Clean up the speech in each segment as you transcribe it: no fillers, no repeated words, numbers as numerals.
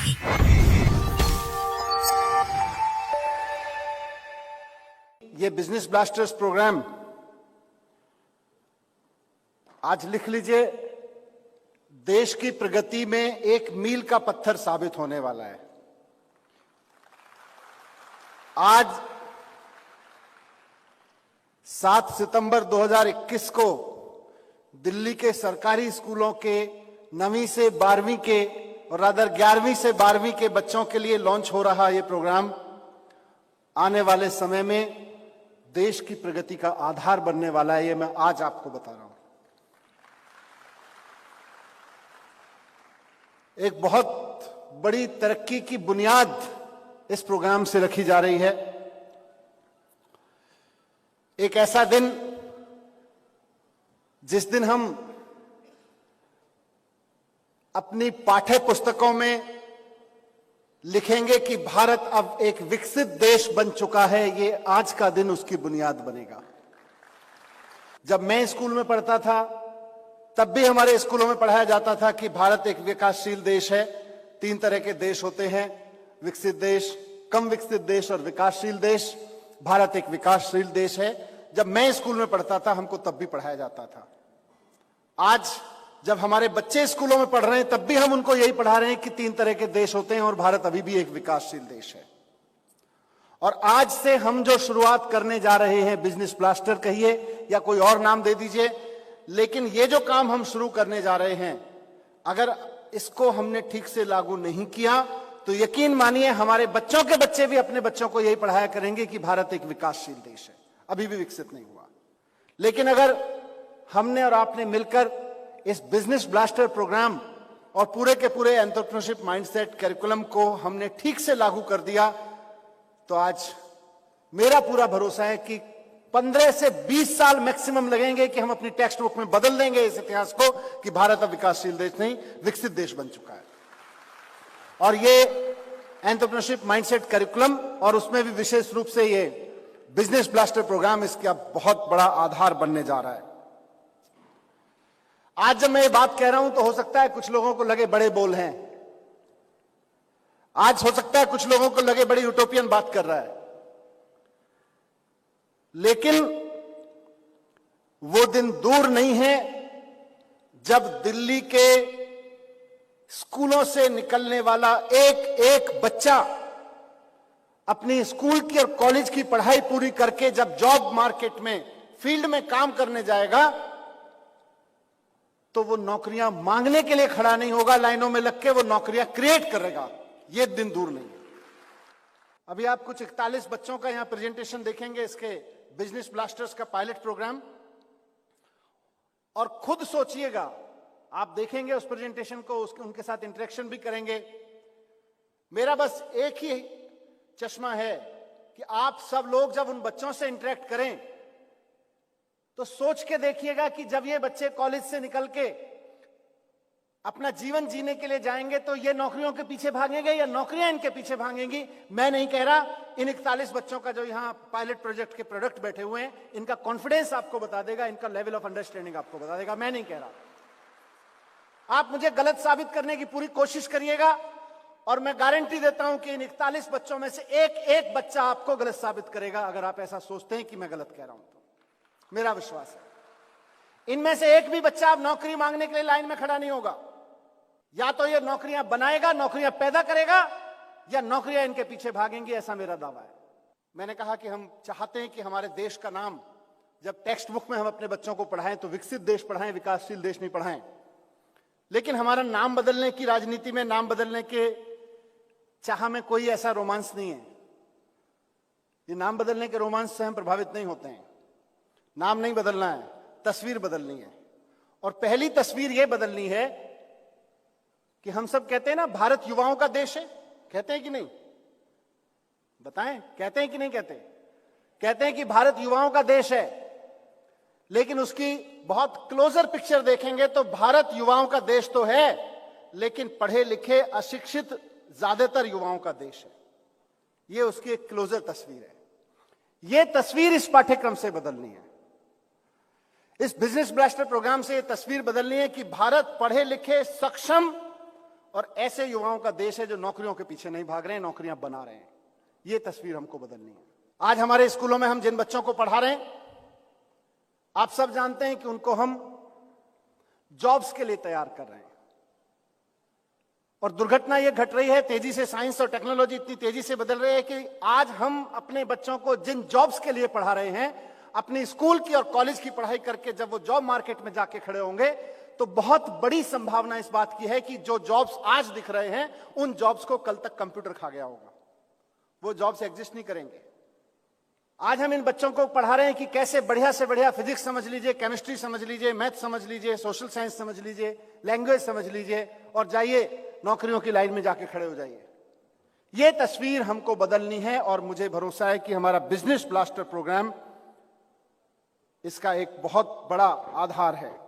ये business blasters programme आज लिख लीजिए, देश की प्रगति में एक मील का पत्थर साबित होने वाला है। आज 7 सितंबर 2021 को दिल्ली के सरकारी स्कूलों के 9वीं से 12वीं के और रादर 11वीं से 12वीं के बच्चों के लिए लॉन्च हो रहा ये प्रोग्राम आने वाले समय में देश की प्रगति का आधार बनने वाला है। ये मैं आज आपको बता रहा हूं। एक बहुत बड़ी तरक्की की बुनियाद इस प्रोग्राम से रखी जा रही है। एक ऐसा दिन जिस दिन हम अपनी पाठ्य पुस्तकों में लिखेंगे कि भारत अब एक विकसित देश बन चुका है, ये आज का दिन उसकी बुनियाद बनेगा। जब मैं स्कूल में पढ़ता था तब भी हमारे स्कूलों में पढ़ाया जाता था कि भारत एक विकासशील देश है। 3 तरह के देश होते हैं, विकसित देश, कम विकसित देश और विकासशील देश। भारत एक विकासशील देश है। जब मैं स्कूल में पढ़ता था हमको तब भी पढ़ाया जाता था। आज जब हमारे बच्चे स्कूलों में पढ़ रहे हैं तब भी हम उनको यही पढ़ा रहे हैं कि 3 तरह के देश होते हैं और भारत अभी भी एक विकासशील देश है। और आज से हम जो शुरुआत करने जा रहे हैं, बिजनेस ब्लास्टर कहिए या कोई और नाम दे दीजिए, लेकिन ये जो काम हम शुरू करने जा रहे हैं, अगर इसको हमने ठीक से लागू नहीं किया तो यकीन मानिए हमारे बच्चों के बच्चे भी अपने बच्चों को यही पढ़ाया करेंगे कि भारत एक विकासशील देश है, अभी भी विकसित नहीं हुआ। लेकिन अगर हमने और आपने मिलकर इस बिजनेस ब्लास्टर प्रोग्राम और पूरे के पूरे एंटरप्रेन्योरशिप माइंडसेट करिकुलम को हमने ठीक से लागू कर दिया तो आज मेरा पूरा भरोसा है कि 15 से 20 साल मैक्सिमम लगेंगे कि हम अपनी टेक्स्ट बुक में बदल देंगे इस इतिहास को कि भारत अब विकासशील देश नहीं, विकसित देश बन चुका है। और ये एंटरप्रेन्योरशिप माइंडसेट करिकुलम और उसमें भी विशेष रूप से ये बिजनेस ब्लास्टर प्रोग्राम इसका बहुत बड़ा आधार बनने जा रहा है। आज जब मैं ये बात कह रहा हूं तो हो सकता है कुछ लोगों को लगे बड़े बोल हैं, आज हो सकता है कुछ लोगों को लगे बड़ी यूटोपियन बात कर रहा है, लेकिन वो दिन दूर नहीं है जब दिल्ली के स्कूलों से निकलने वाला एक एक बच्चा अपनी स्कूल की और कॉलेज की पढ़ाई पूरी करके जब जॉब मार्केट में फील्ड में काम करने जाएगा तो वो नौकरियां मांगने के लिए खड़ा नहीं होगा लाइनों में लग के, वो नौकरियां क्रिएट करेगा। ये दिन दूर नहीं है। अभी आप कुछ 41 बच्चों का यहां प्रेजेंटेशन देखेंगे इसके बिजनेस ब्लास्टर्स का पायलट प्रोग्राम, और खुद सोचिएगा, आप देखेंगे उस प्रेजेंटेशन को, उनके साथ इंटरेक्शन भी करेंगे। मेरा बस एक ही चश्मा है कि आप सब लोग जब उन बच्चों से इंटरेक्ट करें तो सोच के देखिएगा कि जब ये बच्चे कॉलेज से निकल के अपना जीवन जीने के लिए जाएंगे तो ये नौकरियों के पीछे भागेंगे या नौकरियां इनके पीछे भागेंगी। मैं नहीं कह रहा, इन 41 बच्चों का जो यहां पायलट प्रोजेक्ट के प्रोडक्ट बैठे हुए हैं, इनका कॉन्फिडेंस आपको बता देगा, इनका लेवल ऑफ अंडरस्टैंडिंग आपको बता देगा। मैं नहीं कह रहा। आप मुझे गलत साबित करने की पूरी कोशिश करिएगा और मैं गारंटी देता हूं कि इन 41 बच्चों में से एक एक बच्चा आपको गलत साबित करेगा अगर आप ऐसा सोचते हैं कि मैं गलत कह रहा हूं तो। मेरा विश्वास है इनमें से एक भी बच्चा अब नौकरी मांगने के लिए लाइन में खड़ा नहीं होगा। या तो ये नौकरियां बनाएगा, नौकरियां पैदा करेगा, या नौकरियां इनके पीछे भागेंगी, ऐसा मेरा दावा है। मैंने कहा कि हम चाहते हैं कि हमारे देश का नाम जब टेक्स्ट बुक में हम अपने बच्चों को पढ़ाएं तो विकसित देश पढ़ाएं, विकासशील देश नहीं पढ़ाएं। लेकिन हमारा नाम बदलने की राजनीति में, नाम बदलने के चाह में कोई ऐसा रोमांस नहीं है। ये नाम बदलने के रोमांस से हम प्रभावित नहीं होते हैं। नाम नहीं बदलना है, तस्वीर बदलनी है। और पहली तस्वीर यह बदलनी है कि हम सब कहते हैं ना भारत युवाओं का देश है, कहते हैं कि नहीं? बताएं, कहते हैं कि नहीं कहते? कहते हैं कि भारत युवाओं का देश है, लेकिन उसकी बहुत क्लोजर पिक्चर देखेंगे तो भारत युवाओं का देश तो है, लेकिन पढ़े लिखे अशिक्षित ज्यादातर युवाओं का देश है। यह उसकी एक क्लोजर तस्वीर है। यह तस्वीर इस पाठ्यक्रम से बदलनी है। इस बिजनेस ब्लास्टर प्रोग्राम से यह तस्वीर बदलनी है कि भारत पढ़े लिखे, सक्षम और ऐसे युवाओं का देश है जो नौकरियों के पीछे नहीं भाग रहे हैं, नौकरियां बना रहे हैं। ये तस्वीर हमको बदलनी है। आज हमारे स्कूलों में हम जिन बच्चों को पढ़ा रहे हैं, आप सब जानते हैं कि उनको हम जॉब्स के लिए तैयार कर रहे हैं। और दुर्घटना यह घट रही है, तेजी से साइंस और टेक्नोलॉजी इतनी तेजी से बदल रही है कि आज हम अपने बच्चों को जिन जॉब्स के लिए पढ़ा रहे हैं, अपनी स्कूल की और कॉलेज की पढ़ाई करके जब वो जॉब मार्केट में जाके खड़े होंगे तो बहुत बड़ी संभावना इस बात की है कि जो जॉब्स आज दिख रहे हैं उन जॉब्स को कल तक कंप्यूटर खा गया होगा, वो जॉब्स एग्जिस्ट नहीं करेंगे। आज हम इन बच्चों को पढ़ा रहे हैं कि कैसे बढ़िया से बढ़िया फिजिक्स समझ लीजिए, केमिस्ट्री समझ लीजिए, मैथ समझ लीजिए, सोशल साइंस समझ लीजिए, लैंग्वेज समझ लीजिए और जाइए नौकरियों की लाइन में जाके खड़े हो जाइए। यह तस्वीर हमको बदलनी है और मुझे भरोसा है कि हमारा बिजनेस ब्लास्टर प्रोग्राम इसका एक बहुत बड़ा आधार है।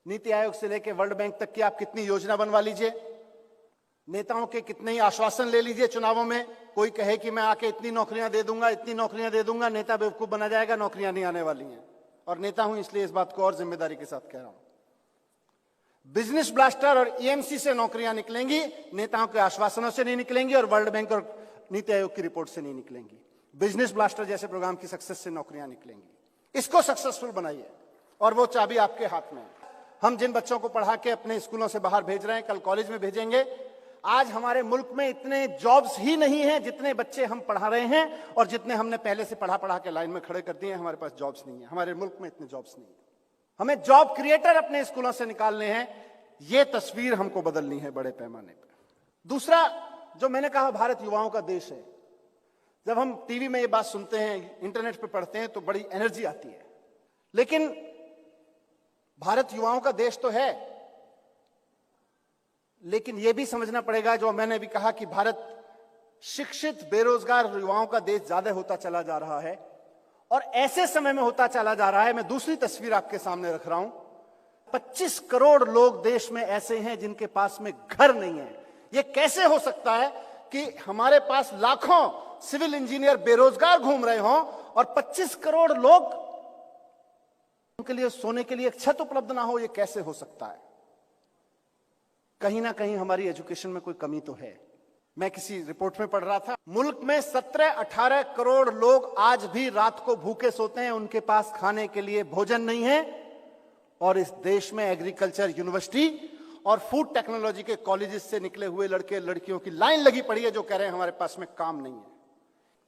नीति आयोग से लेकर वर्ल्ड बैंक तक की आप कितनी योजना बनवा लीजिए, नेताओं के कितने ही आश्वासन ले लीजिए चुनावों में, कोई कहे कि मैं आके इतनी नौकरियां दे दूंगा, इतनी नौकरियां दे दूंगा, नेता बेवकूफ बना जाएगा, नौकरियां नहीं आने वाली हैं। और नेता हूं इसलिए इस बात को और जिम्मेदारी के साथ कह रहा हूं। बिजनेस ब्लास्टर और ईएमसी से नौकरियां निकलेंगी, नेताओं के आश्वासनों से नहीं निकलेंगी और वर्ल्ड बैंक और नीति आयोग की रिपोर्ट से नहीं निकलेंगी। बिजनेस ब्लास्टर जैसे प्रोग्राम की सक्सेस से नौकरियां निकलेंगी। इसको सक्सेसफुल बनाइए और वो चाबी आपके हाथ में है। हम जिन बच्चों को पढ़ा के अपने स्कूलों से बाहर भेज रहे हैं, कल कॉलेज में भेजेंगे। आज हमारे मुल्क में इतने जॉब्स ही नहीं हैं जितने बच्चे हम पढ़ा रहे हैं और जितने हमने पहले से पढ़ा के लाइन में खड़े कर दिए हैं। हमारे पास जॉब्स नहीं है, हमारे मुल्क में इतने जॉब्स नहीं है। हमें जॉब क्रिएटर अपने स्कूलों से निकालने हैं। यह तस्वीर हमको बदलनी है बड़े पैमाने पर। दूसरा, जो मैंने कहा भारत युवाओं का देश है, जब हम टीवी में ये बात सुनते हैं, इंटरनेट पे पढ़ते हैं तो बड़ी एनर्जी आती है, लेकिन भारत युवाओं का देश तो है, लेकिन यह भी समझना पड़ेगा, जो मैंने भी कहा कि भारत शिक्षित बेरोजगार युवाओं का देश ज्यादा होता चला जा रहा है और ऐसे समय में होता चला जा रहा है। मैं दूसरी तस्वीर आपके सामने रख रहा हूं। 25 करोड़ लोग देश में ऐसे हैं जिनके पास में घर नहीं है। यह कैसे हो सकता है कि हमारे पास लाखों सिविल इंजीनियर बेरोजगार घूम रहे हों और 25 करोड़ लोग उनके लिए सोने के लिए एक छत उपलब्ध ना हो? यह कैसे हो सकता है? कहीं ना कहीं हमारी एजुकेशन में कोई कमी तो है। मैं किसी रिपोर्ट में पढ़ रहा था, मुल्क में 17-18 करोड़ लोग आज भी रात को भूखे सोते हैं, उनके पास खाने के लिए भोजन नहीं है। और इस देश में एग्रीकल्चर यूनिवर्सिटी और फूड टेक्नोलॉजी के कॉलेजेस से निकले हुए लड़के लड़कियों की लाइन लगी पड़ी है, जो कह रहे हैं हमारे पास में काम नहीं है।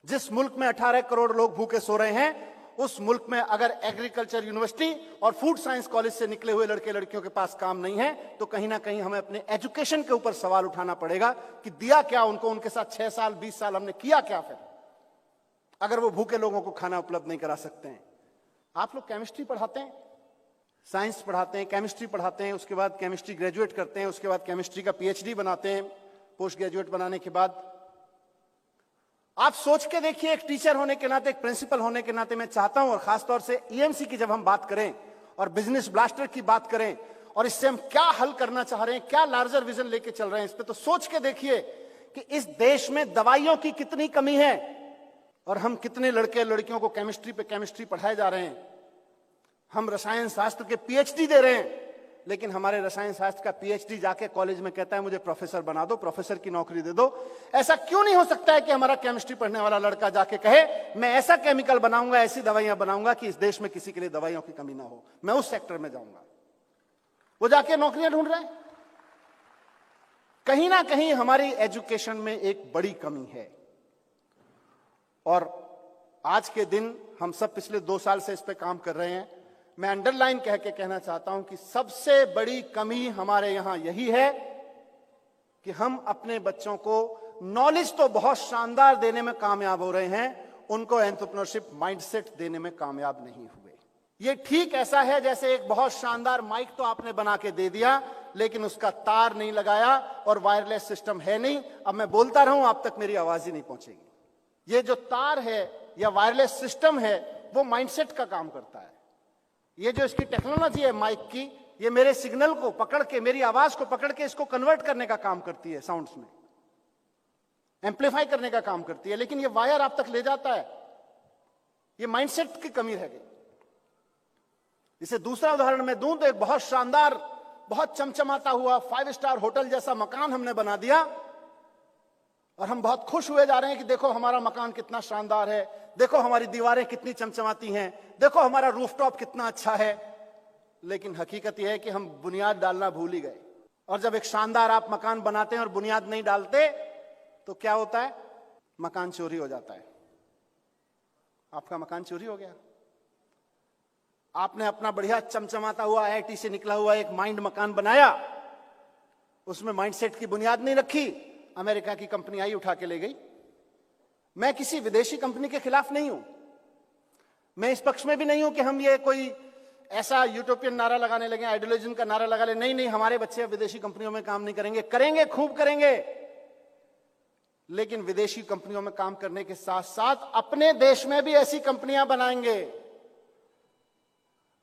जिस मुल्क में 18 करोड़ लोग भूखे सो रहे हैं, उस मुल्क में अगर एग्रीकल्चर यूनिवर्सिटी और फूड साइंस कॉलेज से निकले हुए लड़के लड़कियों के पास काम नहीं है, तो कहीं ना कहीं हमें अपने एजुकेशन के ऊपर सवाल उठाना पड़ेगा कि दिया क्या उनको, उनके साथ 6 साल 20 साल हमने किया क्या फिर, अगर वो भूखे लोगों को खाना उपलब्ध नहीं करा सकते हैं। आप लोग केमिस्ट्री पढ़ाते हैं, साइंस पढ़ाते हैं, केमिस्ट्री पढ़ाते हैं, उसके बाद केमिस्ट्री ग्रेजुएट करते हैं, उसके बाद केमिस्ट्री का पीएचडी बनाते हैं। पोस्ट ग्रेजुएट बनाने के बाद आप सोच के देखिए, एक टीचर होने के नाते, एक प्रिंसिपल होने के नाते मैं चाहता हूं, और खासतौर से ईएमसी की जब हम बात करें और बिजनेस ब्लास्टर की बात करें और इससे हम क्या हल करना चाह रहे हैं, क्या लार्जर विजन लेके चल रहे हैं, इस पे तो सोच के देखिए कि इस देश में दवाइयों की कितनी कमी है और हम कितने लड़के लड़कियों को केमिस्ट्री पे केमिस्ट्री पढ़ाए जा रहे हैं। हम रसायन शास्त्र के पीएचडी दे रहे हैं, लेकिन हमारे रसायन शास्त्र का पीएचडी जाके कॉलेज में कहता है मुझे प्रोफेसर बना दो, प्रोफेसर की नौकरी दे दो। ऐसा क्यों नहीं हो सकता है कि हमारा केमिस्ट्री पढ़ने वाला लड़का जाके कहे मैं ऐसा केमिकल बनाऊंगा, ऐसी दवाइयां बनाऊंगा कि इस देश में किसी के लिए दवाइयों की कमी ना हो, मैं उस सेक्टर में जाऊंगा। वो जाके नौकरियां ढूंढ रहे हैं। कहीं ना कहीं हमारी एजुकेशन में एक बड़ी कमी है और आज के दिन हम सब पिछले 2 साल से इस पे काम कर रहे हैं। मैं अंडरलाइन कह के कहना चाहता हूं कि सबसे बड़ी कमी हमारे यहां यही है कि हम अपने बच्चों को नॉलेज तो बहुत शानदार देने में कामयाब हो रहे हैं, उनको एंटरप्रेन्योरशिप माइंडसेट देने में कामयाब नहीं हुए। ये ठीक ऐसा है जैसे एक बहुत शानदार माइक तो आपने बना के दे दिया, लेकिन उसका तार नहीं लगाया और वायरलेस सिस्टम है नहीं। अब मैं बोलता रहूं, आप तक मेरी आवाज ही नहीं पहुंचेगी। ये जो तार है या वायरलेस सिस्टम है, वो माइंडसेट का काम करता है। ये जो इसकी टेक्नोलॉजी है माइक की, ये मेरे सिग्नल को पकड़ के, मेरी आवाज को पकड़ के इसको कन्वर्ट करने का काम करती है, साउंड्स में एम्पलीफाई करने का काम करती है, लेकिन ये वायर आप तक ले जाता है। ये माइंडसेट की कमी रह गई। इसे दूसरा उदाहरण मैं दूं तो एक बहुत शानदार बहुत चमचमाता हुआ 5 स्टार होटल जैसा मकान हमने बना दिया और हम बहुत खुश हुए जा रहे हैं कि देखो हमारा मकान कितना शानदार है, देखो हमारी दीवारें कितनी चमचमाती हैं, देखो हमारा रूफटॉप कितना अच्छा है। लेकिन हकीकत यह है कि हम बुनियाद डालना भूल ही गए। और जब एक शानदार आप मकान बनाते हैं और बुनियाद नहीं डालते तो क्या होता है? मकान चोरी हो जाता है। आपका मकान चोरी हो गया। आपने अपना बढ़िया चमचमाता हुआ आईआईटी से निकला हुआ एक माइंड मकान बनाया, उसमें माइंडसेट की बुनियाद नहीं रखी, अमेरिका की कंपनी आई उठा के ले गई। मैं किसी विदेशी कंपनी के खिलाफ नहीं हूं, मैं इस पक्ष में भी नहीं हूं कि हम ये कोई ऐसा यूटोपियन नारा लगाने लगे, आइडियोलॉजी का नारा लगा ले। नहीं नहीं, हमारे बच्चे अब विदेशी कंपनियों में काम नहीं करेंगे, करेंगे, खूब करेंगे। लेकिन विदेशी कंपनियों में काम करने के साथ साथ अपने देश में भी ऐसी कंपनियां बनाएंगे।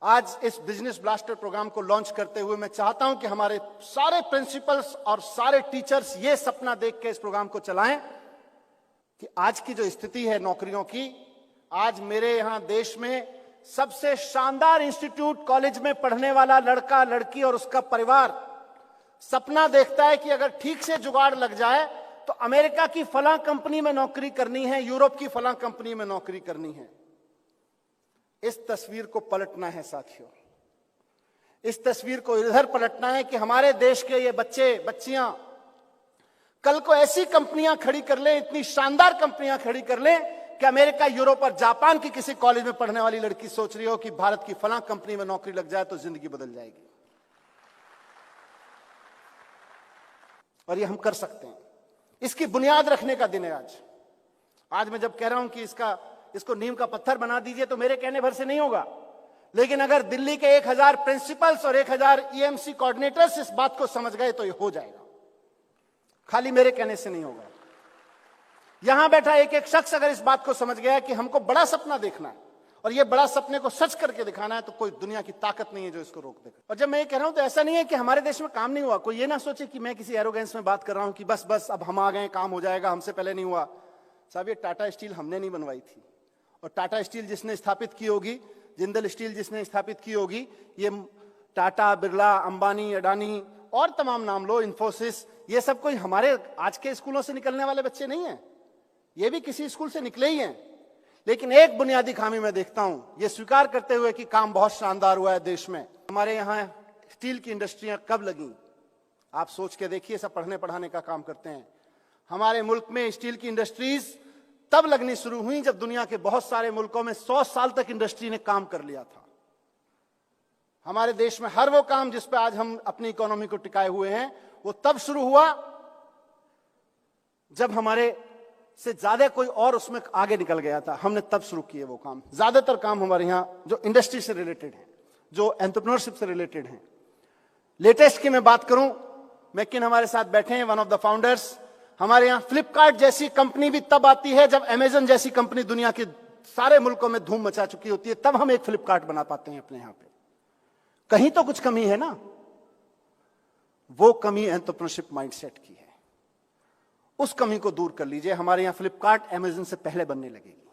आज इस बिजनेस ब्लास्टर प्रोग्राम को लॉन्च करते हुए मैं चाहता हूं कि हमारे सारे प्रिंसिपल्स और सारे टीचर्स ये सपना देख के इस प्रोग्राम को चलाएं कि आज की जो स्थिति है नौकरियों की, आज मेरे यहां देश में सबसे शानदार इंस्टीट्यूट कॉलेज में पढ़ने वाला लड़का लड़की और उसका परिवार सपना देखता है कि अगर ठीक से जुगाड़ लग जाए तो अमेरिका की फलां कंपनी में नौकरी करनी है, यूरोप की फलां कंपनी में नौकरी करनी है। इस तस्वीर को पलटना है साथियों, इस तस्वीर को इधर पलटना है कि हमारे देश के ये बच्चे बच्चियां कल को ऐसी कंपनियां खड़ी कर लें, इतनी शानदार कंपनियां खड़ी कर लें कि अमेरिका, यूरोप और जापान की किसी कॉलेज में पढ़ने वाली लड़की सोच रही हो कि भारत की फलां कंपनी में नौकरी लग जाए तो जिंदगी बदल जाएगी। और ये हम कर सकते हैं। इसकी बुनियाद रखने का दिन है आज। आज मैं जब कह रहा हूं कि इसको नींव का पत्थर बना दीजिए तो मेरे कहने भर से नहीं होगा, लेकिन अगर दिल्ली के 1000 प्रिंसिपल्स और 1000 ईएमसी कोऑर्डिनेटर्स इस बात को समझ गए तो ये हो जाएगा। खाली मेरे कहने से नहीं होगा। यहां बैठा एक एक शख्स अगर इस बात को समझ गया कि हमको बड़ा सपना देखना है और ये बड़ा सपने को सच करके दिखाना है तो कोई दुनिया की ताकत नहीं है जो इसको रोक देगा। और जब मैं ये कह रहा हूं तो ऐसा नहीं है कि हमारे देश में काम नहीं हुआ। कोई ये ना सोचे कि मैं किसी एरोगेंस में बात कर रहा हूं कि बस अब हम आ गए, काम हो जाएगा, हमसे पहले नहीं हुआ। साहब, ये टाटा स्टील हमने नहीं बनवाई थी, और टाटा स्टील जिसने स्थापित की होगी, जिंदल स्टील जिसने स्थापित की होगी, ये टाटा, बिरला, अंबानी, अडानी और तमाम नाम लो, इन्फोसिस, ये सब कोई हमारे आज के स्कूलों से निकलने वाले बच्चे नहीं हैं। ये भी किसी स्कूल से निकले ही हैं। लेकिन एक बुनियादी खामी मैं देखता हूं, ये स्वीकार करते हुए कि काम बहुत शानदार हुआ है देश में। हमारे यहां स्टील की इंडस्ट्रियां कब लगी? आप सोच के देखिए, सब पढ़ने पढ़ाने का काम करते हैं। हमारे मुल्क में स्टील की इंडस्ट्रीज तब लगनी शुरू हुई जब दुनिया के बहुत सारे मुल्कों में 100 साल तक इंडस्ट्री ने काम कर लिया था। हमारे देश में हर वो काम जिस पे आज हम अपनी इकोनॉमी को टिकाए हुए हैं वो तब शुरू हुआ जब हमारे से ज्यादा कोई और उसमें आगे निकल गया था। हमने तब शुरू किए वो काम। ज्यादातर काम हमारे यहां जो इंडस्ट्री से रिलेटेड है, जो एंटरप्रेन्योरशिप से रिलेटेड है। लेटेस्ट की मैं बात करूं, मैकिन हमारे साथ बैठे हैं, वन ऑफ द फाउंडर्स। हमारे यहां फ्लिपकार्ट जैसी कंपनी भी तब आती है जब अमेजन जैसी कंपनी दुनिया के सारे मुल्कों में धूम मचा चुकी होती है, तब हम एक फ्लिपकार्ट बना पाते हैं अपने यहां पे। कहीं तो कुछ कमी है ना। वो कमी एंटरप्रेन्योरशिप माइंडसेट की है। उस कमी को दूर कर लीजिए। हमारे यहां फ्लिपकार्ट अमेजन से पहले बनने लगेगी।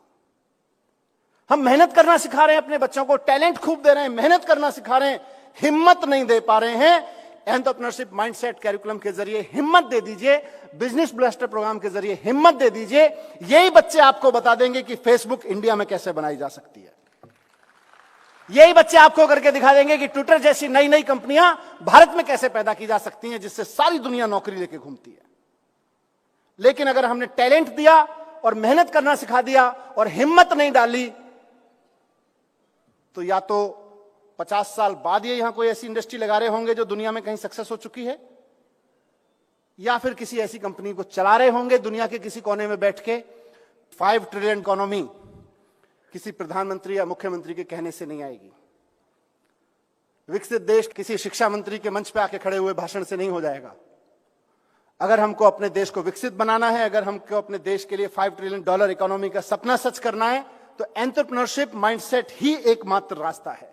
हम मेहनत करना सिखा रहे हैं अपने बच्चों को, टैलेंट खूब दे रहे हैं, मेहनत करना सिखा रहे हैं, हिम्मत नहीं दे पा रहे हैं। एंटरप्रेन्योरशिप माइंडसेट कैरिकुलम के जरिए हिम्मत दे दीजिए, बिजनेस ब्लास्टर प्रोग्राम के जरिए हिम्मत दे दीजिए। यही बच्चे आपको बता देंगे कि फेसबुक इंडिया में कैसे बनाई जा सकती है। यही बच्चे आपको करके दिखा देंगे कि ट्विटर जैसी नई नई कंपनियां भारत में कैसे पैदा की जा सकती हैं, जिससे सारी दुनिया नौकरी लेके घूमती है। लेकिन अगर हमने टैलेंट दिया और मेहनत करना सिखा दिया और हिम्मत नहीं डाली तो या तो 50 साल बाद ये यहां कोई ऐसी इंडस्ट्री लगा रहे होंगे जो दुनिया में कहीं सक्सेस हो चुकी है, या फिर किसी ऐसी कंपनी को चला रहे होंगे दुनिया के किसी कोने में बैठ के। 5 ट्रिलियन इकोनॉमी किसी प्रधानमंत्री या मुख्यमंत्री के कहने से नहीं आएगी। विकसित देश किसी शिक्षा मंत्री के मंच पे आके खड़े हुए भाषण से नहीं हो जाएगा। अगर हमको अपने देश को विकसित बनाना है, अगर हमको अपने देश के लिए $5 ट्रिलियन इकोनॉमी का सपना सच करना है, तो एंटरप्रेन्योरशिप माइंडसेट ही एकमात्र रास्ता है।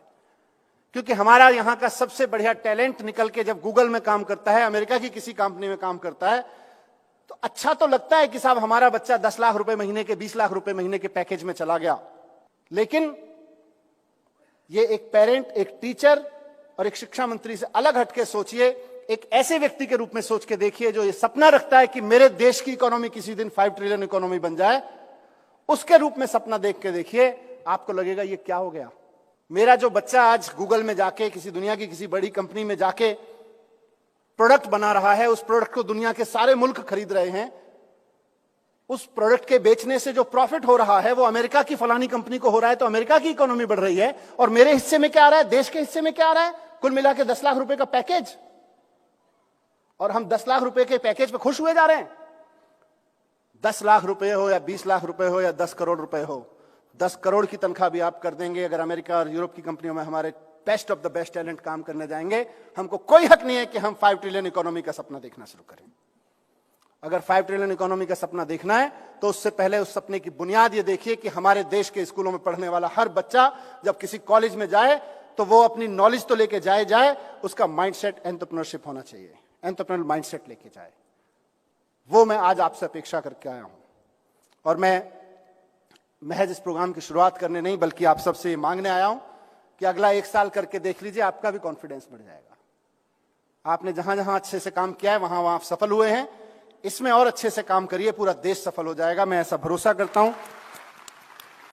क्योंकि हमारा यहां का सबसे बढ़िया टैलेंट निकल के जब गूगल में काम करता है, अमेरिका की किसी कंपनी में काम करता है, तो अच्छा तो लगता है कि साहब हमारा बच्चा 10 लाख रुपए महीने के, 20 लाख रुपए महीने के पैकेज में चला गया। लेकिन ये एक पेरेंट, एक टीचर और एक शिक्षा मंत्री से अलग हटके सोचिए, एक ऐसे व्यक्ति के रूप में सोच के देखिए जो ये सपना रखता है कि मेरे देश की इकोनॉमी किसी दिन 5 ट्रिलियन इकोनॉमी बन जाए। उसके रूप में सपना देख के देखिए, आपको लगेगा ये क्या हो गया। मेरा जो बच्चा आज गूगल में जाके किसी दुनिया की किसी बड़ी कंपनी में जाके प्रोडक्ट बना रहा है, उस प्रोडक्ट को दुनिया के सारे मुल्क खरीद रहे हैं, उस प्रोडक्ट के बेचने से जो प्रॉफिट हो रहा है वो अमेरिका की फलानी कंपनी को हो रहा है, तो अमेरिका की इकोनॉमी बढ़ रही है। और मेरे हिस्से में क्या आ रहा है, देश के हिस्से में क्या आ रहा है, कुल मिला के 10 लाख रुपए का पैकेज, और हम 10 लाख रुपए के पैकेज पे खुश हुए जा रहे हैं। 10 लाख रुपए हो या 20 लाख रुपए हो या 10 करोड़ रुपए हो, 10 करोड़ की तनख्वाह भी आप कर देंगे अगर अमेरिका और यूरोप की कंपनियों में हमारे best of the best talent काम करने जाएंगे। हमको कोई हक नहीं है कि हम 5 ट्रिलियन इकोनॉमी का सपना देखना शुरू करें। अगर 5 ट्रिलियन इकोनॉमी का सपना देखना है तो उससे पहले उस सपने की बुनियाद ये देखिए कि हमारे देश के स्कूलों में पढ़ने वाला हर बच्चा जब किसी कॉलेज में जाए तो वो अपनी नॉलेज तो लेके जाए, उसका माइंडसेट एंटरप्रेन्योरशिप होना चाहिए, एंटरप्रेन्योरल माइंडसेट लेके जाए। वो मैं आज आपसे अपेक्षा करके आया हूं। और मैं महज इस प्रोग्राम की शुरुआत करने नहीं बल्कि आप सबसे मांगने आया हूं कि अगला 1 साल करके देख लीजिए, आपका भी कॉन्फिडेंस बढ़ जाएगा। आपने जहां जहां अच्छे से काम किया है वहां वहां आप सफल हुए हैं, इसमें और अच्छे से काम करिए, पूरा देश सफल हो जाएगा, मैं ऐसा भरोसा करता हूं।